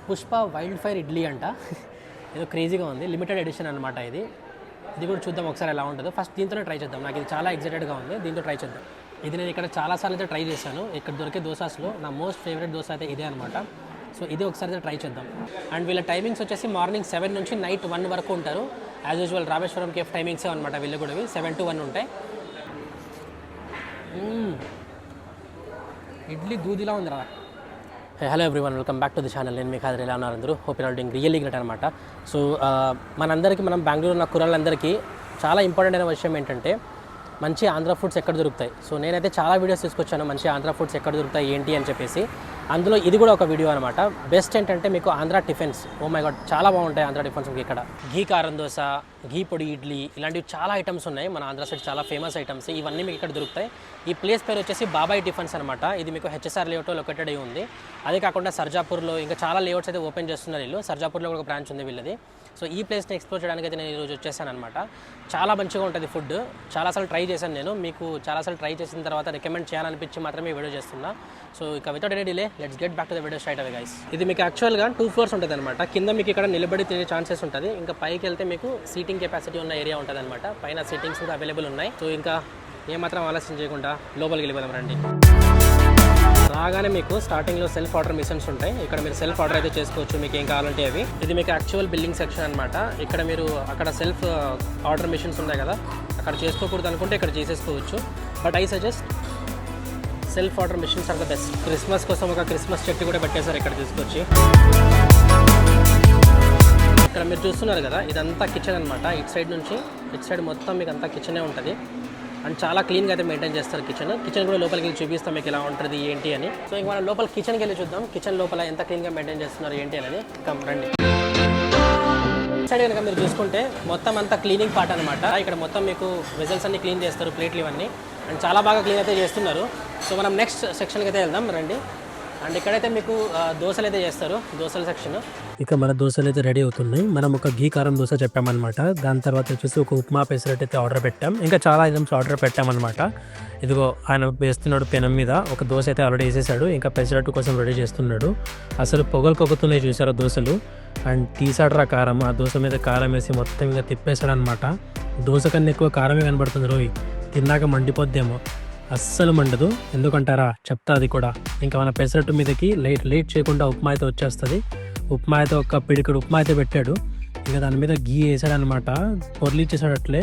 Pushpa wild fire idli అంట. ఏదో క్రేజీగా ఉంది, లిమిటెడ్ ఎడిషన్ అనమాట ఇది. ఇది కూడా చూద్దాం ఒకసారి ఎలా ఉంటుందో. ఫస్ట్ దీంతోనే ట్రై చేద్దాం. నాకు ఇది చాలా ఎక్సైటెడ్గా ఉంది, దీంతో ట్రై చేద్దాం. ఇది నేను ఇక్కడ చాలాసార్లు అయితే ట్రై చేశాను. ఇక్కడ దొరికే దోసాస్లో నా మోస్ట్ ఫేవరెట్ దోశ అయితే ఇదే అనమాట. సో ఇది ఒకసారి అయితే ట్రై చేద్దాం. అండ్ వీళ్ళ టైమింగ్స్ వచ్చేసి మార్నింగ్ 7 నుంచి నైట్ 1 వరకు ఉంటారు. యాజ్ యూజువల్ రామేశ్వరం కేఫ్ టైమింగ్సే అనమాట వీళ్ళు కూడా. 7 to 1 ఉంటాయి. ఇడ్లీ దూదిలా ఉందిరా. Hello everyone, welcome back to the channel. నేను మీ ఖాదర్, ఎలా ఉన్నారు అందరూ? Hope you are doing really great అనమాట. సో మనందరికీ, మనం బెంగళూరు ఉన్న కుర్రాళ్ళందరికీ చాలా ఇంపార్టెంట్ అయిన విషయం ఏంటంటే మంచి ఆంధ్ర ఫుడ్స్ ఎక్కడ దొరుకుతాయి. సో నేనైతే చాలా వీడియోస్ తీసుకొచ్చాను మంచి ఆంధ్ర ఫుడ్స్ ఎక్కడ దొరుకుతాయి ఏంటి అని చెప్పేసి. అందులో ఇది కూడా ఒక వీడియో అనమాట. బెస్ట్ ఏంటంటే మీకు Andhra tiffins, oh my god చాలా బాగుంటాయి ఆంధ్ర టిఫిన్స్. మీకు ఇక్కడ ఘీ కారం దోశ, ఘీ పొడి ఇడ్లీ, ఇలాంటివి చాలా ఐటమ్స్ ఉన్నాయి మన ఆంధ్ర సైడ్, చాలా ఫేమస్ ఐటమ్స్. ఇవన్నీ మీకు ఇక్కడ దొరుకుతాయి. ఈ ప్లేస్ పేరు వచ్చేసి బాబాయ్ టిఫిన్స్ అనమాట. ఇది మీకు హెచ్ఎస్ఆర్ లేఅవుట్లో లొకేటెడ్ అయి ఉంది. అదే కాకుండా సర్జాపూర్లో ఇంకా చాలా లేఅవుట్స్ అయితే ఓపెన్ చేస్తున్నారు వీళ్ళు. సర్జాపూర్లో కూడా ఒక బ్రాంచ్ ఉంది వీళ్ళది. సో ఈ ప్లేస్ని ఎక్స్ప్లోర్ చేయడానికి అయితే నేను ఈరోజు వచ్చేసాను అనమాట. చాలా మంచిగా ఉంటుంది ఫుడ్. చాలాసార్లు ట్రై చేశాను నేను. మీకు చాలాసార్లు ట్రై చేసిన తర్వాత రికమెండ్ చేయాలనిపించి మాత్రమే వీడియో చేస్తున్నా. సో ఇక without any delay let's get back to the video straight away guys. ఇది మీకు యాక్చువల్గా 2 floors ఉంటుంది అనమాట. కింద మీకు ఇక్కడ నిలబడి తినే ఛాన్సెస్ ఉంటుంది. ఇంకా పైకి వెళ్తే మీకు సీటింగ్ కెపాసిటీ ఉన్న ఏరియా ఉంటుంది అనమాట. పైన సీటింగ్స్ కూడా అవైలబుల్ ఉన్నాయి. సో ఇంకా ఏమాత్రం ఆలస్యం చేయకుండా లోపలికి వెళ్ళిపోదాం రండి. రాగానే మీకు స్టార్టింగ్లో సెల్ఫ్ ఆర్డర్ మిషన్స్ ఉంటాయి. ఇక్కడ మీరు సెల్ఫ్ ఆర్డర్ అయితే చేసుకోవచ్చు మీకు ఏం కావాలంటే అవి. ఇది మీకు యాక్చువల్ బిల్లింగ్ సెక్షన్ అనమాట. ఇక్కడ మీరు అక్కడ సెల్ఫ్ ఆర్డర్ మిషన్స్ ఉన్నాయి కదా, అక్కడ చేసుకోకూడదు అనుకుంటే ఇక్కడ చేసేసుకోవచ్చు. But I suggest self order machines are the best. Christmas కోసం ఒక క్రిస్మస్ చెట్టు కూడా పెట్టేశారు ఇక్కడ తీసుకొచ్చి. ఇక్కడ మీరు చూస్తున్నారు కదా, ఇదంతా కిచెన్ అనమాట. ఇటు సైడ్ మొత్తం మీకు అంతా కిచెనే ఉంటుంది. అండ్ చాలా క్లీన్గా అయితే మెయింటైన్ చేస్తారు కిచెన్ కూడా లోపలికి వెళ్ళి చూపిస్తాం మీకు ఎలా ఉంటుంది ఏంటి అని. సో ఇంక మనం లోపల కిచెన్కి వెళ్ళి చూద్దాం కిచెన్ లోపల ఎంత క్లీన్గా మెయింటైన్ చేస్తున్నారు ఏంటి అనేది. రండి. సైడ్ కనుక మీరు చూసుకుంటే మొత్తం అంతా క్లీనింగ్ పార్ట్ అనమాట. ఇక్కడ మొత్తం మీకు వెజల్స్ అన్ని క్లీన్ చేస్తారు, ప్లేట్లు ఇవన్నీ. అండ్ చాలా బాగా క్లీన్ అయితే చేస్తున్నారు. సో మనం నెక్స్ట్ సెక్షన్కి అయితే వెళ్దాం రండి. అండ్ ఇక్కడైతే మీకు దోశలు అయితే చేస్తారు, దోశల సెక్షన్. ఇక మన దోశలు అయితే రెడీ అవుతున్నాయి. మనం ఒక ఘీ కారం దోశ చెప్పామన్నమాట. దాని తర్వాత వచ్చేసి ఒక ఉప్మా పెసరట్ అయితే ఆర్డర్ పెట్టాం. ఇంకా చాలా ఐటమ్స్ ఆర్డర్ పెట్టామన్నమాట. ఇదిగో ఆయన వేస్తున్నాడు పెనం మీద. ఒక దోశ అయితే ఆల్రెడీ వేసేసాడు, ఇంకా పెసరట్టు కోసం రెడీ చేస్తున్నాడు. అసలు పొగలు పొగుతున్నాయి చూసారా దోశలు. అండ్ తీసాడరా కారం. ఆ దోశ మీద కారం వేసి మొత్తం ఇంకా తిప్పేశాడు అనమాట. దోశ కన్నా ఎక్కువ కారమే కనబడుతుంది రోయ్. తిన్నాక మండిపోద్దేమో. అస్సలు మండదు. ఎందుకంటారా, చెప్తా అది కూడా. ఇంకా మన పెసరట్టు మీదకి లేట్ చేయకుండా ఉప్మా అయితే వచ్చేస్తుంది. ఉప్మా అయితే ఒక పిడికడు ఉప్మా అయితే పెట్టాడు. ఇంకా దాని మీద ఘీ వేసాడనమాట, పొర్లిచ్చేసాడు అట్లే.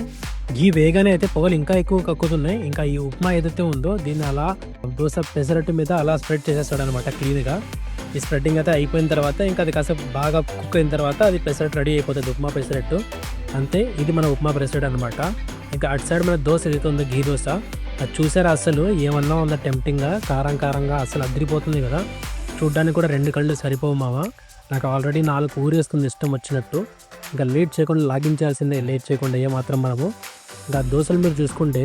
ఘీ వేగానే అయితే పొగలు ఇంకా ఎక్కువ కక్కుతున్నాయి. ఇంకా ఈ ఉప్మా ఏదైతే ఉందో దీన్ని అలా దోశ పెసరట్టు మీద అలా స్ప్రెడ్ చేసేస్తాడు అనమాట క్లీన్గా. ఈ స్ప్రెడ్డింగ్ అయితే అయిపోయిన తర్వాత ఇంకా అది కాసేపు బాగా కుక్ అయిన తర్వాత అది పెసరట్టు రెడీ అయిపోతుంది, ఉప్మా పెసరట్టు. అంతే, ఇది మన ఉప్మా పెసరట్టు అనమాట. ఇంకా అటు సైడ్ మన దోశ ఏదైతే ఉందో ఘీ దోశ, అది చూసారా అసలు ఏమన్నా ఉందా టెంప్టింగ్గా, కారంగా అసలు అదిరిపోతుంది కదా. చూడ్డానికి కూడా 2 కళ్ళు సరిపోవు మావా. నాకు ఆల్రెడీ 4 ఊరేస్తుంది ఇష్టం వచ్చినట్టు. ఇంకా లేట్ చేయకుండా లాగించాల్సిందే, లేట్ చేయకుండా ఏమాత్రం మనము. ఇంకా దోశలు మీరు చూసుకుంటే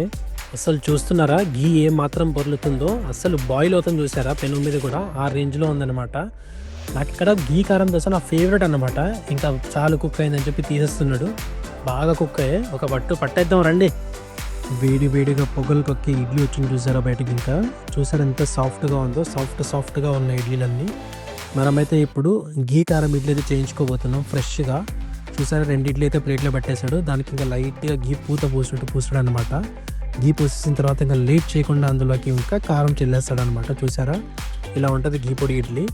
అసలు చూస్తున్నారా ఘీ ఏ మాత్రం పొర్లుతుందో, అసలు బాయిల్ అవుతుంది చూసారా పెను మీద కూడా, ఆ రేంజ్లో ఉందన్నమాట. నాకు ఇక్కడ ఘీ కారం దోశ నా ఫేవరెట్ అనమాట. ఇంకా చాలు కుక్ అయిందని చెప్పి తీసేస్తున్నాడు. బాగా కుక్ అయ్యే ఒక పట్టేద్దాం రండి. వేడిగా పొగలు కక్కి ఇడ్లీ వచ్చింది చూసారా బయటకి. ఇంకా చూసారా ఎంత సాఫ్ట్గా ఉందో, సాఫ్ట్గా ఉన్న ఇడ్లీలన్నీ. మనమైతే ఇప్పుడు ఘీ కారం ఇడ్లీ అయితే చేయించుకోబోతున్నాం ఫ్రెష్గా. చూసారా 2 ఇడ్లీ అయితే ప్లేట్లో పెట్టేశాడు. దానికి ఇంకా లైట్గా ఘీ పూసాడు అనమాట. ఘీ పూసేసిన తర్వాత ఇంకా లేట్ చేయకుండా అందులోకి ఇంకా కారం చెల్లేస్తాడు అనమాట. చూసారా ఇలా ఉంటుంది ఘీ పొడి ఇడ్లీ.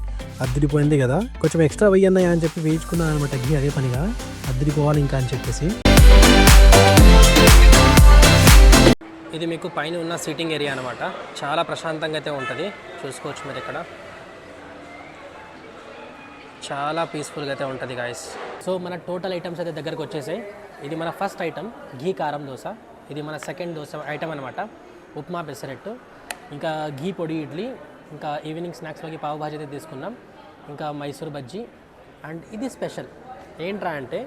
అద్దరిపోయింది కదా. కొంచెం ఎక్స్ట్రా వెయ్యన్నాయా అని చెప్పి వేయించుకున్నాను అనమాట ఘీ, అదే పనిగా అద్దరిపోవాలి ఇంకా అని చెప్పేసి. ఇది మీకు పైన ఉన్న సీటింగ్ ఏరియా అనమాట. చాలా ప్రశాంతంగా అయితే ఉంటుంది, చూసుకోవచ్చు మీరు ఇక్కడ. చాలా పీస్ఫుల్గా అయితే ఉంటుంది గాయస్. సో మన టోటల్ ఐటమ్స్ అయితే దగ్గరకు వచ్చేసాయి. ఇది మన ఫస్ట్ ఐటమ్ ఘీ కారం దోశ. ఇది మన సెకండ్ దోశ ఐటమ్ అనమాట, ఉప్మా పెసరట్టు. ఇంకా ఘీ పొడి ఇడ్లీ, ఇంకా ఈవినింగ్ స్నాక్స్లోకి పావు భాజీ అయితే తీసుకున్నాం, ఇంకా మైసూర్ బజ్జీ. అండ్ ఇది స్పెషల్ ఏంట్రా అంటే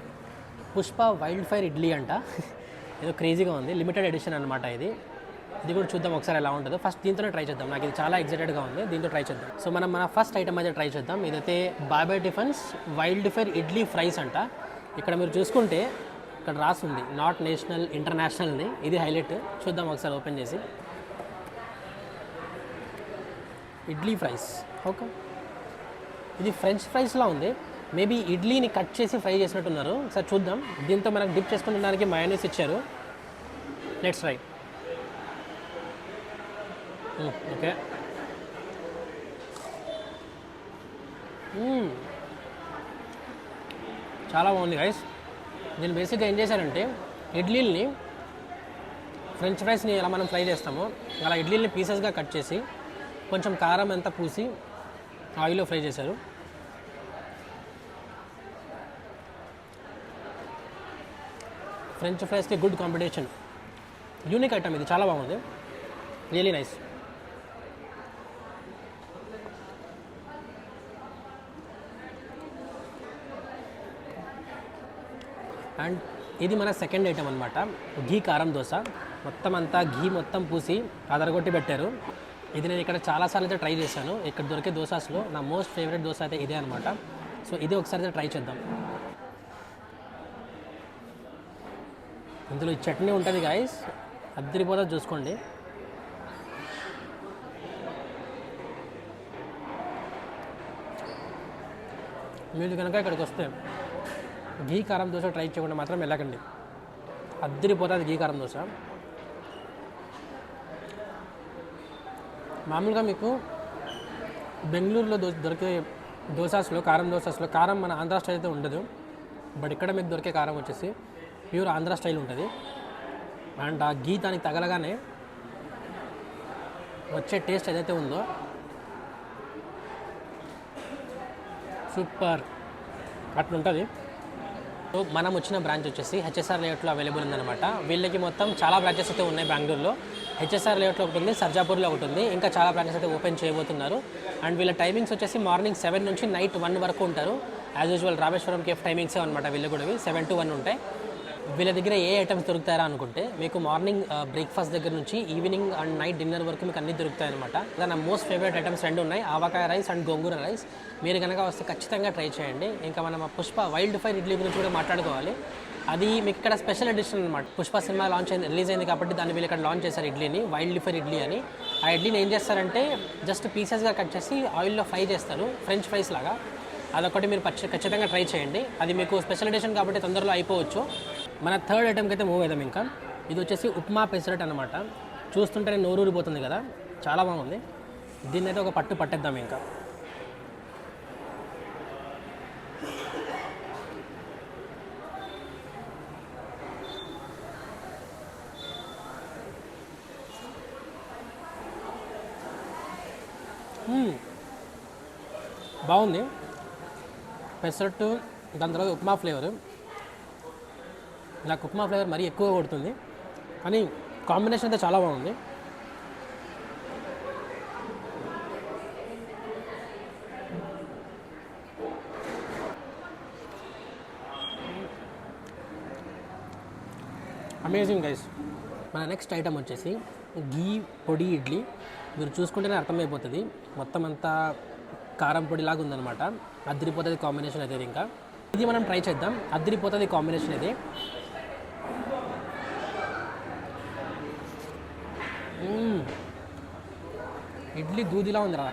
పుష్ప వైల్డ్ ఫైర్ ఇడ్లీ అంట. ఏదో క్రేజీగా ఉంది, లిమిటెడ్ ఎడిషన్ అనమాట ఇది. ఇది కూడా చూద్దాం ఒకసారి ఎలా ఉంటుందో. ఫస్ట్ దీంతోనే ట్రై చేద్దాం. నాకు ఇది చాలా ఎక్సైటెడ్గా ఉంది, దీంతో ట్రై చేద్దాం. సో మనం మన ఫస్ట్ ఐటమ్ అయితే ట్రై చేద్దాం. ఇదైతే బాబాయ్ tiffins wild fire idli fries అంట. ఇక్కడ మీరు చూసుకుంటే ఇక్కడ రాస్తుంది నాట్ నేషనల్ ఇంటర్నేషనల్ని. ఇది హైలైట్. చూద్దాం ఒకసారి ఓపెన్ చేసి. Idli fries okay. ఇది ఫ్రెంచ్ ఫ్రైస్లా ఉంది. మేబీ ఇడ్లీని కట్ చేసి ఫ్రై చేసినట్టున్నారు. సార్ చూద్దాం. దీంతో మనకు డిప్ చేసుకుని తినడానికి మయోనీస్ ఇచ్చారు. Let's try. ఓకే. చాలా బాగుంది గైస్. నేను బేసిక్గా ఏం చేశానంటే ఇడ్లీని ఫ్రెంచ్ ఫ్రైస్ని ఎలా మనం ఫ్రై చేస్తామో అలా ఇడ్లీని పీసెస్గా కట్ చేసి కొంచెం కారం అంతా పూసి ఆయిల్లో ఫ్రై చేశారు. ఫ్రెంచ్ ఫ్రైస్కి గుడ్ కాంపిటీషన్. యూనిక్ ఐటమ్ ఇది, చాలా బాగుంది. Really nice. అండ్ ఇది మన సెకండ్ ఐటమ్ అనమాట, ఘీ కారం దోశ. మొత్తం అంతా ఘీ మొత్తం పూసి అదరగొట్టి పెట్టారు. ఇది నేను ఇక్కడ చాలాసార్లు అయితే ట్రై చేశాను. ఇక్కడ దొరికే దోసాస్లో నా మోస్ట్ ఫేవరెట్ దోశ అయితే ఇదే అనమాట. సో ఇది ఒకసారి అయితే ట్రై చేద్దాం. ఇందులో ఈ చట్నీ ఉంటుంది గాయస్, అద్దరిపోతా చూసుకోండి. మీరు కనుక ఇక్కడికి వస్తే ఘీ కారం దోశ ట్రై చేయకుండా మాత్రం వెళ్ళకండి. అద్దరిపోతుంది ఘీ కారం దోశ. మామూలుగా మీకు బెంగళూరులో దొరికే దోసాస్లో కారం దోసాస్లో కారం మన ఆంధ్ర స్టైల్ అయితే ఉండదు. బట్ ఇక్కడ మీకు దొరికే కారం వచ్చేసి ప్యూర్ ఆంధ్ర స్టైల్ ఉంటుంది. అండ్ ఆ ఘీ దానికి తగలగానే వచ్చే టేస్ట్ ఏదైతే ఉందో సూపర్ అట్లుంటుంది. సో మనం వచ్చిన బ్రాంచ్ వచ్చేసి హెచ్ఎస్ఆర్ లేఅవుట్లో అవైలబుల్ ఉందన్నమాట. వీళ్ళకి మొత్తం చాలా బ్రాంచెస్ అయితే ఉన్నాయి బెంగళూరులో. హెచ్ఎస్ఆర్ లేఅవుట్లో ఒకటి ఉంది, సర్జాపూర్లో ఒకటి ఉంది, ఇంకా చాలా బ్రాంచెస్ అయితే ఓపెన్ చేయబోతున్నారు. అండ్ వీళ్ళ టైమింగ్స్ వచ్చేసి మార్నింగ్ 7 నుంచి నైట్ 1 వరకు ఉంటారు. యాజ్ యూజువల్ రామేశ్వరం కేఫ్ టైమింగ్సే అనమాట వీళ్ళు కూడా. 7 to 1 ఉంటాయి. వీళ్ళ దగ్గర ఏ ఐటమ్స్ దొరుకుతారా అనుకుంటే మీకు మార్నింగ్ బ్రేక్ఫాస్ట్ దగ్గర నుంచి ఈవినింగ్ అండ్ నైట్ డిన్నర్ వరకు మీకు అన్నీ దొరుకుతాయి అనమాట. నా మోస్ట్ ఫేవరెట్ ఐటమ్స్ 2 ఉన్నాయి, ఆవకాయ రైస్ అండ్ గోంగూర రైస్. మీరు కనుక వస్తే ఖచ్చితంగా ట్రై చేయండి. ఇంకా మనం పుష్ప వైల్డ్ ఫైర్ ఇడ్లీ గురించి కూడా మాట్లాడుకోవాలి. అది మీకు ఇక్కడ స్పెషల్ ఎడిషన్ అనమాట. పుష్ప సినిమా రిలీజ్ అయింది కాబట్టి దాన్ని వీళ్ళు ఇక్కడ లాంచ్ చేశారు ఇడ్లీని, వైల్డ్ ఫైర్ ఇడ్లీ అని. ఆ ఇడ్లీని ఏం చేస్తారంటే జస్ట్ పీసెస్గా కట్ చేసి ఆయిల్లో ఫ్రై చేస్తారు, ఫ్రెంచ్ ఫ్రైస్ లాగా. అదొకటి మీరు ఖచ్చితంగా ట్రై చేయండి. అది మీకు స్పెషల్ ఎడిషన్ కాబట్టి తొందరలో అయిపోవచ్చు. మన థర్డ్ ఐటమ్కి అయితే మూవ్ అవుదాం. ఇంకా ఇది వచ్చేసి ఉప్మా పెసరట్ అనమాట. చూస్తుంటేనే నోరూరిపోతుంది కదా, చాలా బాగుంది. దీన్ని అయితే ఒక పట్టు పట్టేద్దాం. ఇంకా బాగుంది పెసరట్టు, దాని తర్వాత ఉప్మా ఫ్లేవర్. నాకు ఉప్మా ఫ్లేవర్ మరీ ఎక్కువ కొడుతుంది, కానీ కాంబినేషన్ అయితే చాలా బాగుంది. Amazing guys. మన నెక్స్ట్ ఐటమ్ వచ్చేసి ఘీ పొడి ఇడ్లీ. మీరు చూసుకుంటేనే అర్థమైపోతుంది, మొత్తం అంతా కారం పొడిలాగా ఉందన్నమాట. అద్దరిపోతుంది కాంబినేషన్ అయితే. ఇంకా ఇది మనం ట్రై చేద్దాం. అద్దరిపోతుంది కాంబినేషన్ ఇది. ఇడ్లీ దూదిలా ఉందిరా,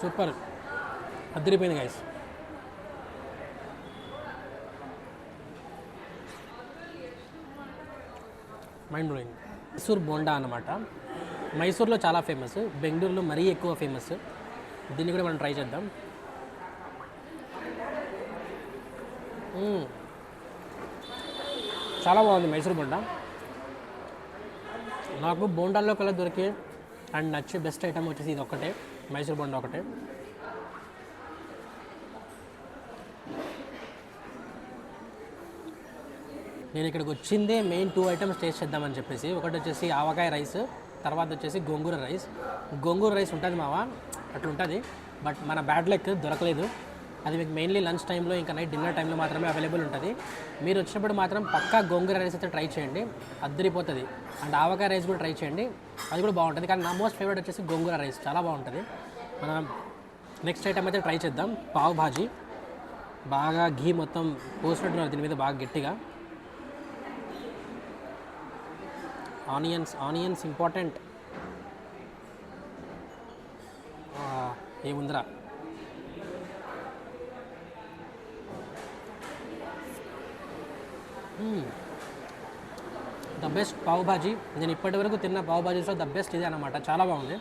సూపర్, అద్దరిపోయింది guys. Mind blowing. Mysore bonda అన్నమాట. మైసూర్లో చాలా ఫేమస్, బెంగళూరులో మరీ ఎక్కువ ఫేమస్. దీన్ని కూడా మనం ట్రై చేద్దాం. చాలా బాగుంది మైసూర్ బోండా. నాకు బోండాల్లో కల్లా దొరికే అండ్ నచ్చే బెస్ట్ ఐటమ్ వచ్చేసి ఇది ఒకటే, మైసూర్ బోండా ఒకటే. నేను ఇక్కడికి వచ్చిందే మెయిన్ 2 ఐటమ్స్ టేస్ట్ చేద్దామని చెప్పేసి. ఒకటి వచ్చేసి ఆవకాయ రైస్, తర్వాత వచ్చేసి గోంగూర రైస్. గోంగూర రైస్ ఉంటుంది మావా, అట్లా ఉంటుంది. బట్ మన బ్యాడ్ లక్ దొరకలేదు. అది మీకు మెయిన్లీ లంచ్ టైంలో ఇంకా నైట్ డిన్నర్ టైంలో మాత్రమే అవైలబుల్ ఉంటుంది. మీరు వచ్చినప్పుడు మాత్రం పక్కా గోంగూర రైస్ అయితే ట్రై చేయండి, అద్దరిపోతుంది. అండ్ ఆవకాయ రైస్ కూడా ట్రై చేయండి, అది కూడా బాగుంటుంది. కానీ నా మోస్ట్ ఫేవరెట్ వచ్చేసి గోంగూర రైస్, చాలా బాగుంటుంది. మనం నెక్స్ట్ ఐటమ్ అయితే ట్రై చేద్దాం. పావ్ భాజీ. బాగా ఘీ మొత్తం పోసినట్టున్నారు దీని మీద, బాగా గట్టిగా. Onions important. ఏముందిరా. The best pav bhaji. నేను ఇప్పటివరకు తిన్న పావ్ భాజీస్లో ద బెస్ట్ ఇదే అనమాట. చాలా బాగుంది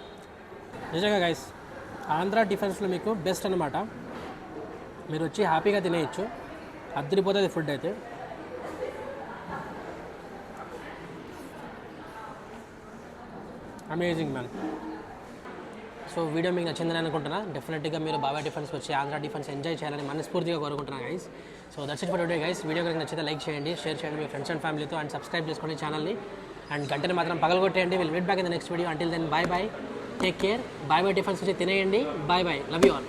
నిజంగా గైస్. ఆంధ్ర టిఫిన్స్లో మీకు బెస్ట్ అనమాట. మీరు వచ్చి హ్యాపీగా తినేయచ్చు. అద్దరిపోతుంది ఫుడ్ అయితే. Amazing man. సో వీడియో మీకు నచ్చిందని అనుకుంటున్నా. డెఫినెట్గా మీరు బాబాయ్ టిఫిన్స్ వచ్చి ఆంధ్ర టిఫిన్స్ ఎంజాయ్ చేయాలని మనస్ఫూర్తిగా కోరుకుంటున్నాను guys. So that's it for today guys. Video కనుక నచ్చితే లైక్ చేయండి, షేర్ చేయండి మీ ఫ్రెండ్స్ అండ్ ఫ్యామిలీతో, అండ్ సబ్స్క్రైబ్ చేసుకోండి ఛానల్ని. అండ్ గంటని మాత్రం పగలగొట్టేయండి. Will meet back in the next video. Until then bye bye, take care. Babai tiffins వచ్చి తినేయండి. Bye bye, love you all.